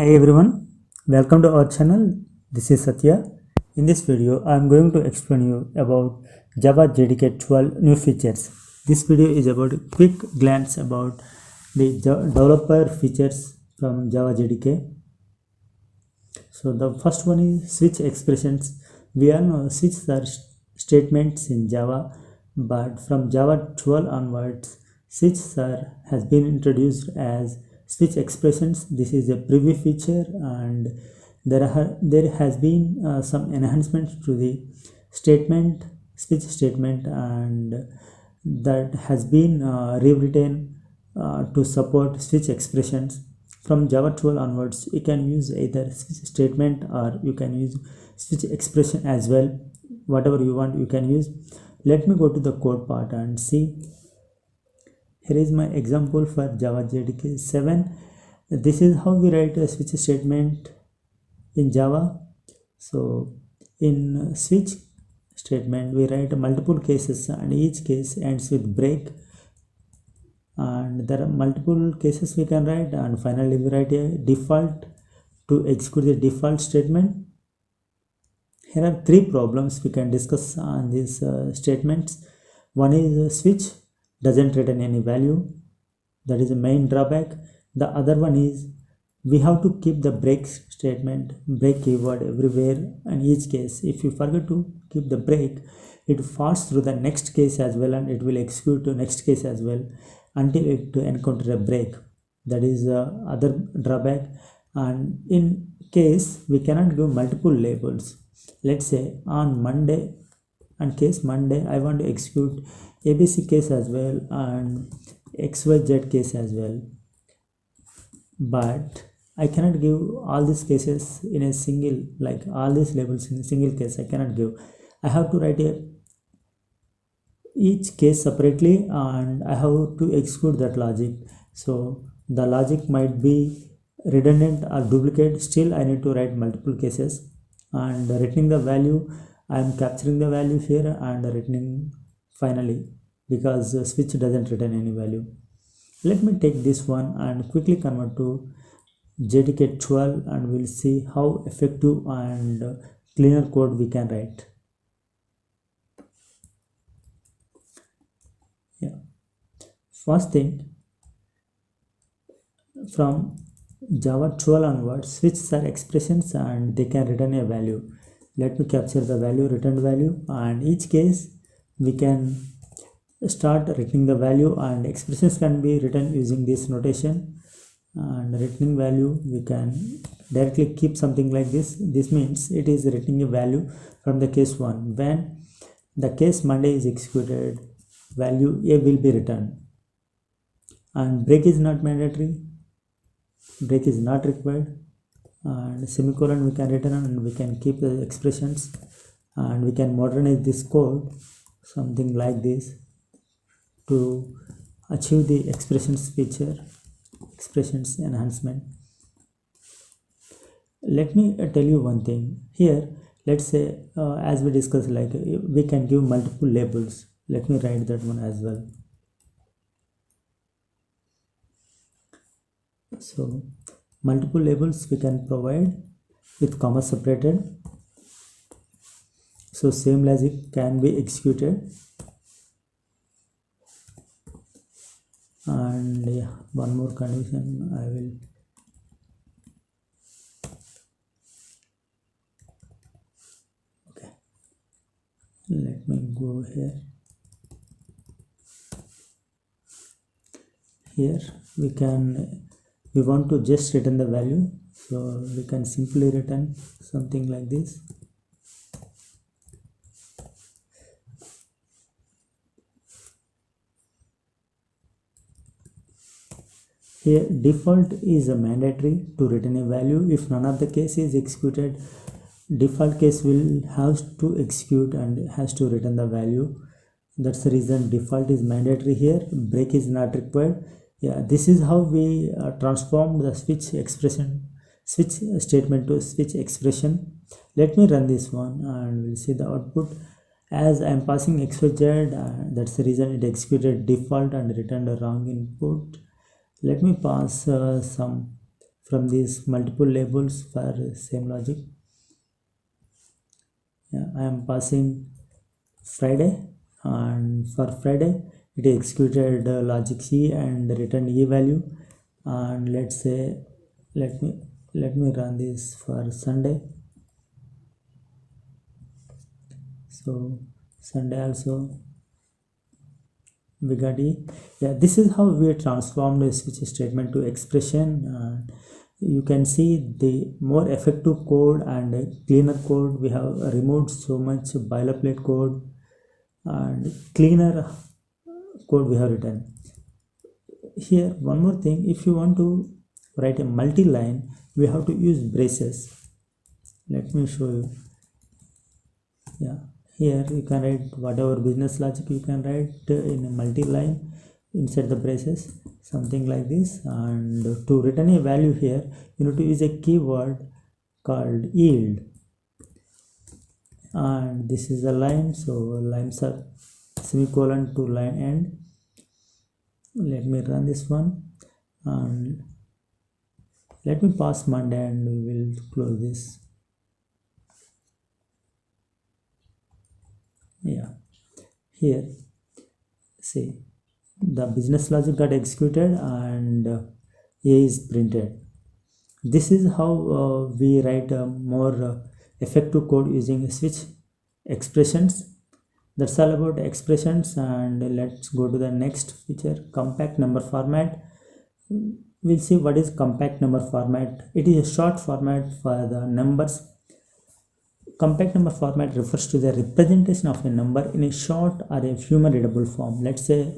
Hi everyone, welcome to our channel. This is Satya. In this video, I am going to explain you about Java JDK 12 new features. This video is about a quick glance about the developer features from Java JDK. So the first one is switch expressions. We all know switches are statements in Java, but from Java 12 onwards, switches has been introduced as switch expressions. This is a preview feature, and there has been some enhancements to the statement switch statement, and that has been rewritten to support switch expressions. From Java 12 onwards, you can use either switch statement or you can use switch expression as well. Whatever you want, you can use. Let me go to the code part and see. Here is my example for Java JDK 7. This is how we write a switch statement in Java. So in switch statement, we write multiple cases and each case ends with break, and there are multiple cases we can write, and finally we write a default to execute the default statement. Here are three problems we can discuss on these statements. One is switch doesn't return any value, that is the main drawback. The other one is we have to keep the break statement, break keyword everywhere in each case. If you forget to keep the break, it falls through the next case as well, and it will execute the next case as well until it encounter a break. That is the other drawback. And in case we cannot give multiple labels. Let's say on Monday, on case Monday, I want to execute ABC case as well and XYZ case as well, but I cannot give all these cases in a single, like all these labels in a single case. I cannot give. I have to write each case separately, and I have to execute that logic. So the logic might be redundant or duplicate. Still, I need to write multiple cases, and returning the value, I am capturing the value here and returning finally, because switch doesn't return any value. Let me take this one and quickly convert to JDK 12, and we'll see how effective and cleaner code we can write. Yeah. First thing, from Java 12 onwards, switches are expressions and they can return a value. Let me capture the value, returned value, and each case we can start returning the value, and expressions can be written using this notation. And returning value, we can directly keep something like this. This means it is returning a value from the case 1. When the case Monday is executed, value A will be returned, and break is not mandatory, break is not required, and semicolon we can return, and we can keep the expressions, and we can modernize this code something like this to achieve the expressions feature, expressions enhancement. Let me tell you one thing here. Let's say as we discussed, like we can give multiple labels. Let me write that one as well. So multiple labels we can provide with comma separated, so same logic can be executed. And yeah, one more condition I will. Okay, let me go here. Here we want to just return the value, so we can simply return something like this. Here default is a mandatory to return a value. If none of the case is executed, default case will have to execute and has to return the value. That's the reason default is mandatory here. Break is not required. Yeah, this is how we transform the switch expression, switch statement to switch expression. Let me run this one and we'll see the output. As I am passing XYZ, that's the reason it executed default and returned a wrong input. Let me pass some from these multiple labels for same logic. Yeah, I am passing Friday, and for Friday it executed logic C and returned E value. And let's say let me run this for Sunday. So Sunday also we got E. Yeah, this is how we transformed a switch statement to expression. You can see the more effective code and cleaner code. We have removed so much boilerplate code and cleaner code we have written. Here one more thing, if you want to write a multi-line, we have to use braces. Let me show you. Yeah, here you can write whatever business logic you can write in a multi-line inside the braces, something like this. And to return a value here, you need to use a keyword called yield, and this is a line, so lines are semicolon to line end. Let me run this one and let me pass Monday and we will close this. Yeah, here see the business logic got executed and A is printed. This is how we write a more effective code using switch expressions. That's all about expressions, and let's go to the next feature, compact number format. We'll see what is compact number format. It is a short format for the numbers. Compact number format refers to the representation of a number in a short or a human readable form. Let's say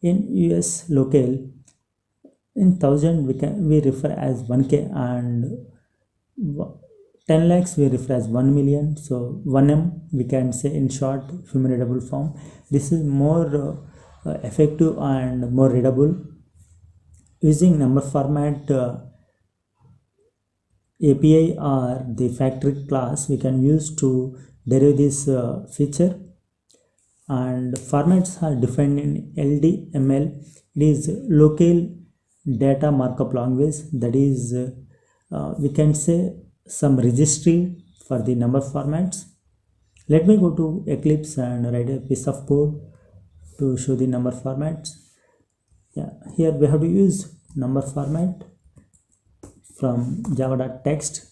in US locale, in 1000 we refer as 1k, and 10 lakhs we refer as 1 million. So 1m we can say in short human readable form. This is more effective and more readable. Using number format API or the factory class we can use to derive this feature. And formats are defined in LDML. It is local data markup language. That is we can say some registry for the number formats. Let me go to Eclipse and write a piece of code to show the number formats. Yeah, here we have to use number format from java.text.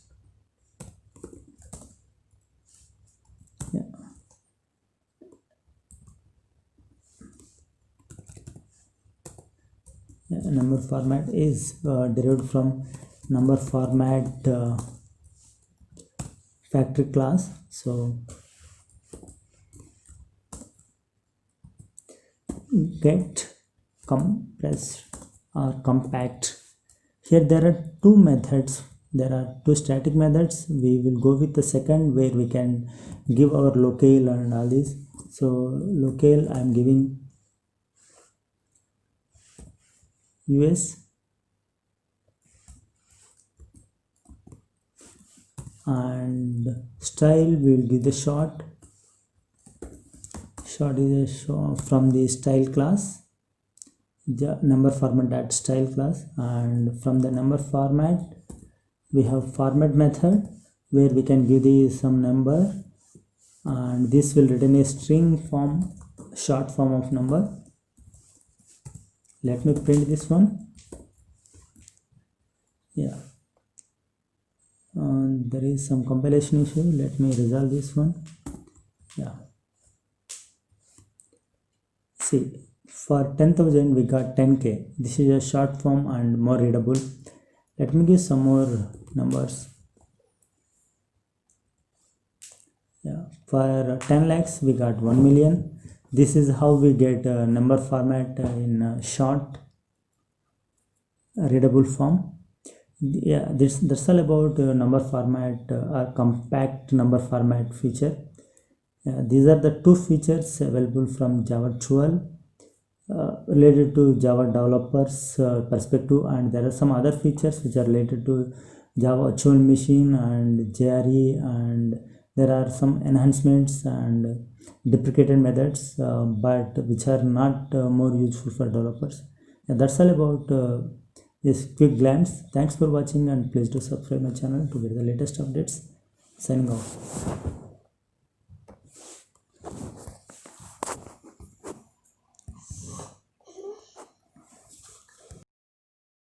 Yeah. Yeah, number format is derived from number format factory class. So get compressed or compact. Here there are two methods. There are two static methods. We will go with the second, where we can give our locale and all this. So locale I am giving US, and style we will give the short. Short is from the style class, the number format at style class. And from the number format we have format method, where we can give the some number, and this will return a string form, short form of number. Let me print this one. Yeah, there is some compilation issue. Let me resolve this one. Yeah, see, for 10,000 we got 10k. This is a short form and more readable. Let me give some more numbers. Yeah, for 10 lakhs we got 1 million. This is how we get a number format in short readable form. Yeah, that's all about number format or compact number format feature. These are the two features available from Java 12 related to Java developers perspective, and there are some other features which are related to Java Virtual Machine and JRE, and there are some enhancements and deprecated methods, but which are not more useful for developers. That's all about this quick glance. Thanks for watching and please do subscribe my channel to get the latest updates. Signing off.